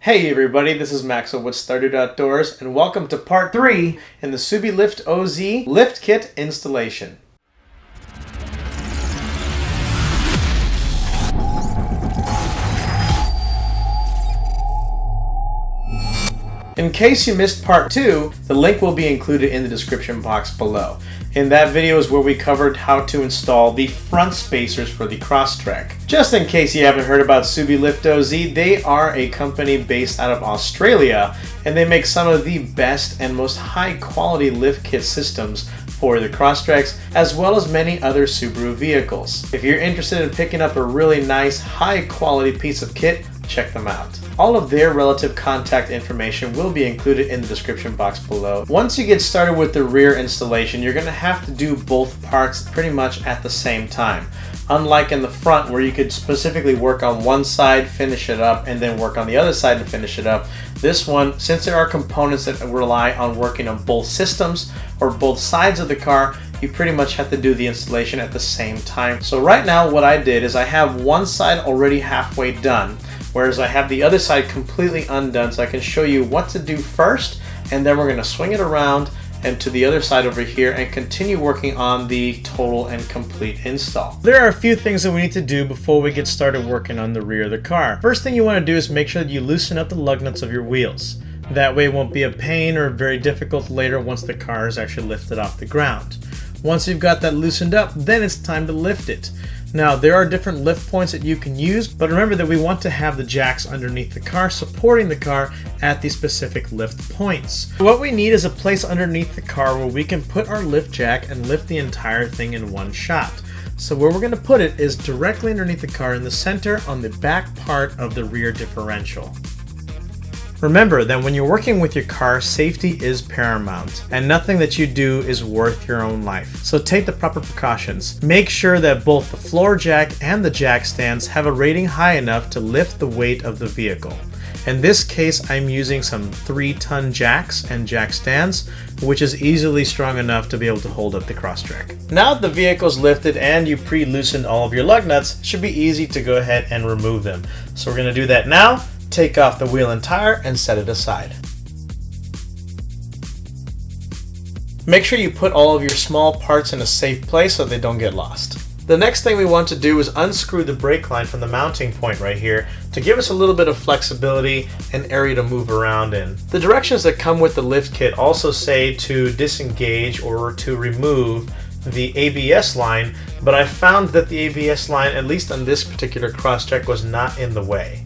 Hey everybody, this is Maxwell with StarDude Outdoors, and welcome to part 3 in the SubieLiftOZ lift kit installation. In case you missed part 2, the link will be included in the description box below. In that video is where we covered how to install the front spacers for the Crosstrek. Just in case you haven't heard about SubieLiftOZ, they are a company based out of Australia, and they make some of the best and most high quality lift kit systems for the Crosstreks, as well as many other Subaru vehicles. If you're interested in picking up a really nice, high quality piece of kit, check them out. All of their relative contact information will be included in the description box below. Once you get started with the rear installation, you're going to have to do both parts pretty much at the same time. Unlike in the front where you could specifically work on one side, finish it up, and then work on the other side and finish it up, this one, since there are components that rely on working on both systems or both sides of the car, you pretty much have to do the installation at the same time. So right now what I did is I have one side already halfway done, whereas I have the other side completely undone, so I can show you what to do first, and then we're going to swing it around and to the other side over here and continue working on the total and complete install. There are a few things that we need to do before we get started working on the rear of the car. First thing you want to do is make sure that you loosen up the lug nuts of your wheels. That way it won't be a pain or very difficult later once the car is actually lifted off the ground. Once you've got that loosened up, then it's time to lift it. Now, there are different lift points that you can use, but remember that we want to have the jacks underneath the car, supporting the car at the specific lift points. What we need is a place underneath the car where we can put our lift jack and lift the entire thing in one shot. So where we're going to put it is directly underneath the car in the center on the back part of the rear differential. Remember that when you're working with your car, safety is paramount, and nothing that you do is worth your own life. So take the proper precautions. Make sure that both the floor jack and the jack stands have a rating high enough to lift the weight of the vehicle. In this case, I'm using some 3-ton jacks and jack stands, which is easily strong enough to be able to hold up the Crosstrek. Now that the vehicle's lifted and you pre-loosened all of your lug nuts, it should be easy to go ahead and remove them. So we're going to do that now. Take off the wheel and tire and set it aside. Make sure you put all of your small parts in a safe place so they don't get lost. The next thing we want to do is unscrew the brake line from the mounting point right here to give us a little bit of flexibility and area to move around in. The directions that come with the lift kit also say to disengage or to remove the ABS line, but I found that the ABS line, at least on this particular Crosstrek, was not in the way.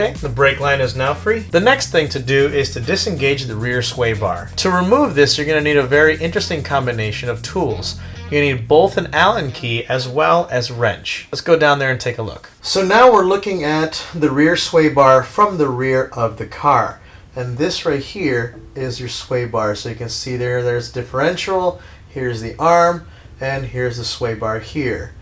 Okay, the brake line is now free. The next thing to do is to disengage the rear sway bar. To remove this, you're going to need a very interesting combination of tools. You need both an Allen key as well as wrench. Let's go down there and take a look. So now we're looking at the rear sway bar from the rear of the car. And this right here is your sway bar. So you can see there's differential, here's the arm, and here's the sway bar here.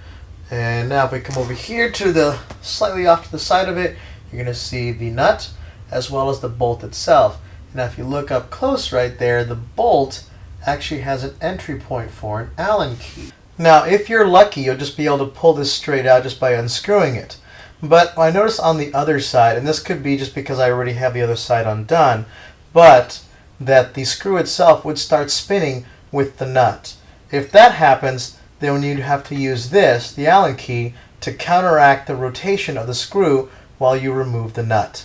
And now if we come over here to the slightly off to the side of it, you're going to see the nut as well as the bolt itself. Now if you look up close right there, the bolt actually has an entry point for an Allen key. Now if you're lucky, you'll just be able to pull this straight out just by unscrewing it. But I noticed on the other side, and this could be just because I already have the other side undone, but that the screw itself would start spinning with the nut. If that happens, then you'd have to use this, the Allen key, to counteract the rotation of the screw while you remove the nut.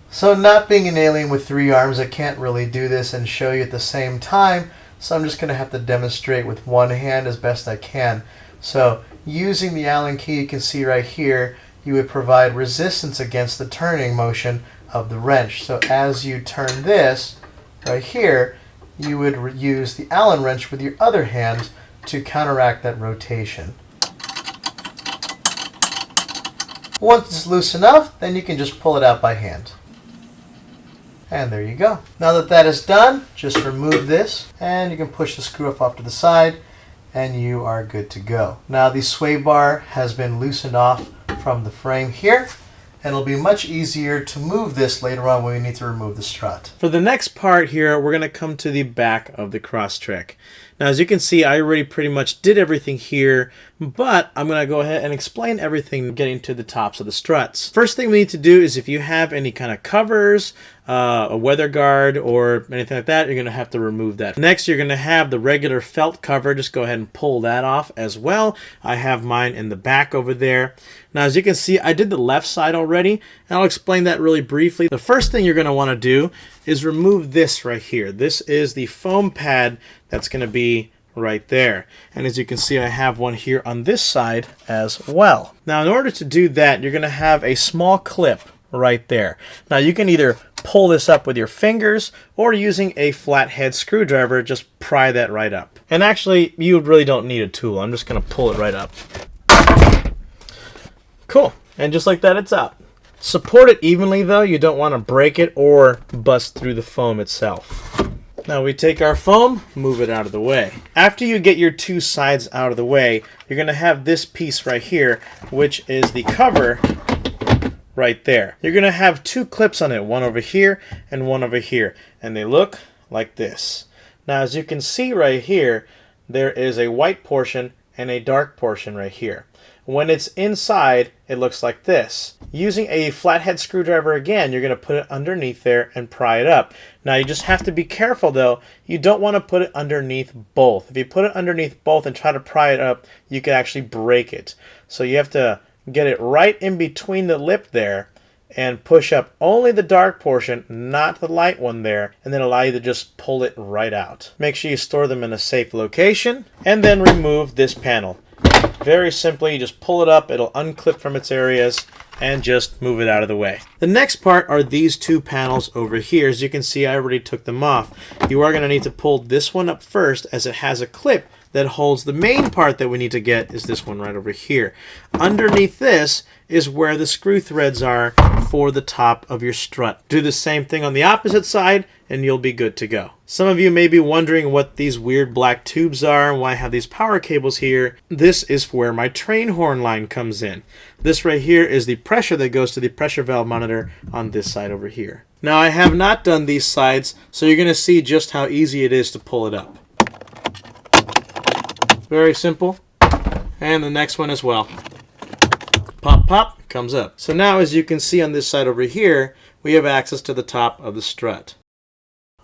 So not being an alien with 3 arms, I can't really do this and show you at the same time, so I'm just going to have to demonstrate with one hand as best I can. So using the Allen key, you can see right here, you would provide resistance against the turning motion of the wrench. So as you turn this right here, you would use the Allen wrench with your other hand to counteract that rotation. Once it's loose enough, then you can just pull it out by hand. And there you go. Now that that is done, just remove this and you can push the screw off to the side and you are good to go. Now the sway bar has been loosened off from the frame here, and it'll be much easier to move this later on when we need to remove the strut. For the next part here, we're going to come to the back of the Crosstrek. Now, as you can see, I already pretty much did everything here, but I'm going to go ahead and explain everything getting to the tops of the struts. First thing we need to do is if you have any kind of covers, a weather guard or anything like that, you're going to have to remove that. Next, you're going to have the regular felt cover. Just go ahead and pull that off as well. I have mine in the back over there. Now, as you can see, I did the left side already, and I'll explain that really briefly. The first thing you're going to want to do is remove this right here. This is the foam pad that's going to be right there. And as you can see, I have one here on this side as well. Now, in order to do that, you're going to have a small clip right there. Now, you can either pull this up with your fingers or using a flathead screwdriver, just pry that right up. And actually, you really don't need a tool. I'm just going to pull it right up. Cool. And just like that, it's out. Support it evenly though. You don't want to break it or bust through the foam itself. Now we take our foam, move it out of the way. After you get your two sides out of the way, you're going to have this piece right here, which is the cover right there. You're going to have two clips on it, one over here and one over here, and they look like this. Now, as you can see right here, there is a white portion and a dark portion right here. When it's inside, it looks like this. Using a flathead screwdriver again, you're going to put it underneath there and pry it up. Now, you just have to be careful though. You don't want to put it underneath both. If you put it underneath both and try to pry it up, you could actually break it. So you have to get it right in between the lip there and push up only the dark portion, not the light one there, and then allow you to just pull it right out. Make sure you store them in a safe location and then remove this panel. Very simply, you just pull it up, it'll unclip from its areas, and just move it out of the way. The next part are these two panels over here. As you can see, I already took them off. You are going to need to pull this one up first, as it has a clip that holds the main part that we need to get is this one right over here. Underneath this is where the screw threads are for the top of your strut. Do the same thing on the opposite side and you'll be good to go. Some of you may be wondering what these weird black tubes are and why I have these power cables here. This is where my train horn line comes in. This right here is the pressure that goes to the pressure valve monitor on this side over here. Now, I have not done these sides, so you're going to see just how easy it is to pull it up. Very simple. And the next one as well. Pop, pop, comes up. So now, as you can see on this side over here, we have access to the top of the strut.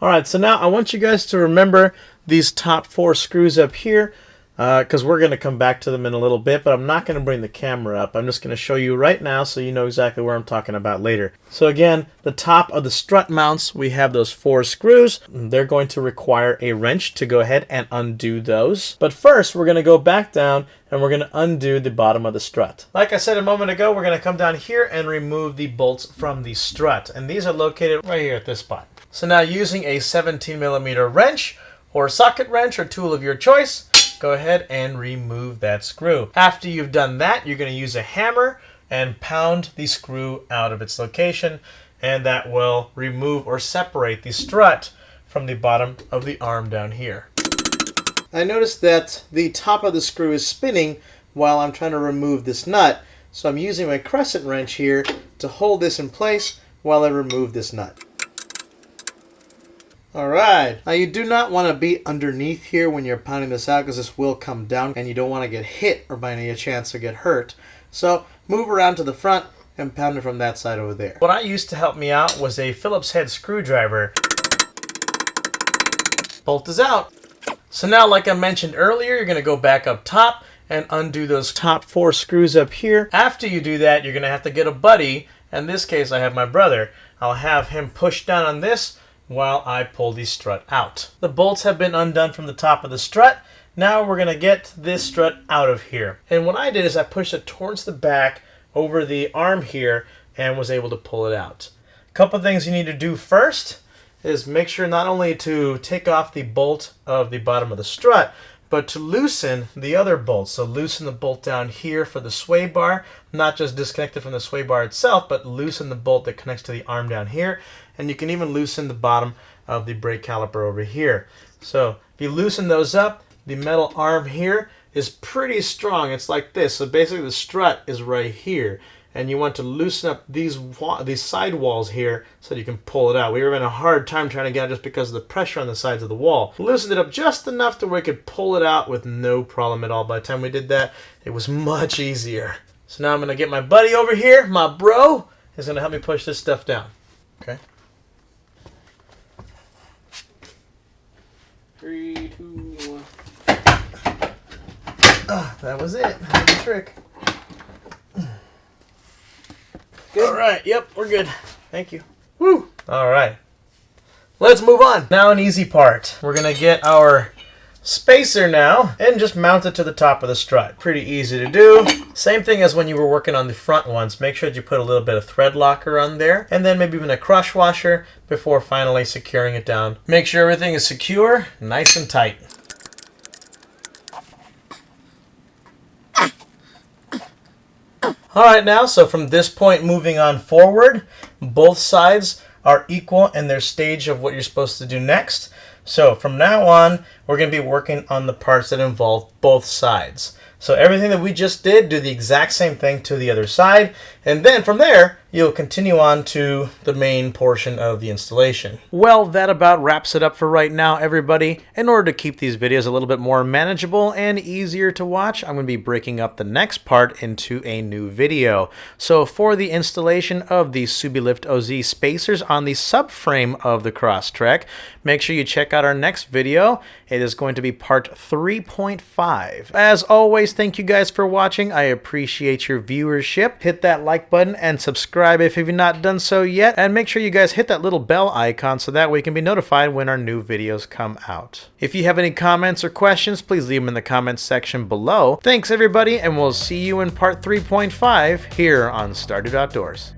Alright, so now I want you guys to remember these top four screws up here, because we're going to come back to them in a little bit, but I'm not going to bring the camera up. I'm just going to show you right now so you know exactly where I'm talking about later. So again, the top of the strut mounts, we have those four screws. They're going to require a wrench to go ahead and undo those. But first, we're going to go back down and we're going to undo the bottom of the strut. Like I said a moment ago, we're going to come down here and remove the bolts from the strut. And these are located right here at this spot. So now, using a 17mm wrench or socket wrench or tool of your choice, go ahead and remove that screw. After you've done that, you're going to use a hammer and pound the screw out of its location, and that will remove or separate the strut from the bottom of the arm down here. I noticed that the top of the screw is spinning while I'm trying to remove this nut, so I'm using my crescent wrench here to hold this in place while I remove this nut. Alright, now you do not want to be underneath here when you're pounding this out, because this will come down and you don't want to get hit or by any chance to get hurt. So move around to the front and pound it from that side over there. What I used to help me out was a Phillips head screwdriver. Bolt is out. So now, like I mentioned earlier, you're going to go back up top and undo those top four screws up here. After you do that, you're going to have to get a buddy. In this case, I have my brother. I'll have him push down on this while I pull the strut out. The bolts have been undone from the top of the strut. Now we're going to get this strut out of here. And what I did is I pushed it towards the back over the arm here and was able to pull it out. A couple things you need to do first is make sure not only to take off the bolt of the bottom of the strut, but to loosen the other bolts. So loosen the bolt down here for the sway bar, not just disconnect it from the sway bar itself, but loosen the bolt that connects to the arm down here. And you can even loosen the bottom of the brake caliper over here. So if you loosen those up, the metal arm here is pretty strong. It's like this. So basically the strut is right here. and you want to loosen up these side walls here so that you can pull it out. We were having a hard time trying to get it just because of the pressure on the sides of the wall. Loosened it up just enough to where we could pull it out with no problem at all. By the time we did that, it was much easier. So now I'm going to get my buddy over here, my bro, is going to help me push this stuff down. Okay. 3, 2, 1. That was it. That was the trick. Good. All right. Yep, we're good. Thank you. Woo. All right. Let's move on. Now an easy part. We're going to get our spacer now and just mount it to the top of the strut. Pretty easy to do. Same thing as when you were working on the front ones. Make sure that you put a little bit of thread locker on there and then maybe even a crush washer before finally securing it down. Make sure everything is secure, nice and tight. All right, now, so from this point moving on forward, both sides are equal in their stage of what you're supposed to do next. So from now on, we're going to be working on the parts that involve both sides. So everything that we just did, do the exact same thing to the other side. And then from there, you'll continue on to the main portion of the installation. Well, that about wraps it up for right now, everybody. In order to keep these videos a little bit more manageable and easier to watch, I'm going to be breaking up the next part into a new video. So for the installation of the SubieLiftOZ spacers on the subframe of the Crosstrek, make sure you check out our next video. It is going to be part 3.5. As always, thank you guys for watching. I appreciate your viewership. Hit that like button and subscribe if you've not done so yet. And make sure you guys hit that little bell icon so that way you can be notified when our new videos come out. If you have any comments or questions, please leave them in the comments section below. Thanks everybody, and we'll see you in part 3.5 here on StarDude Outdoors.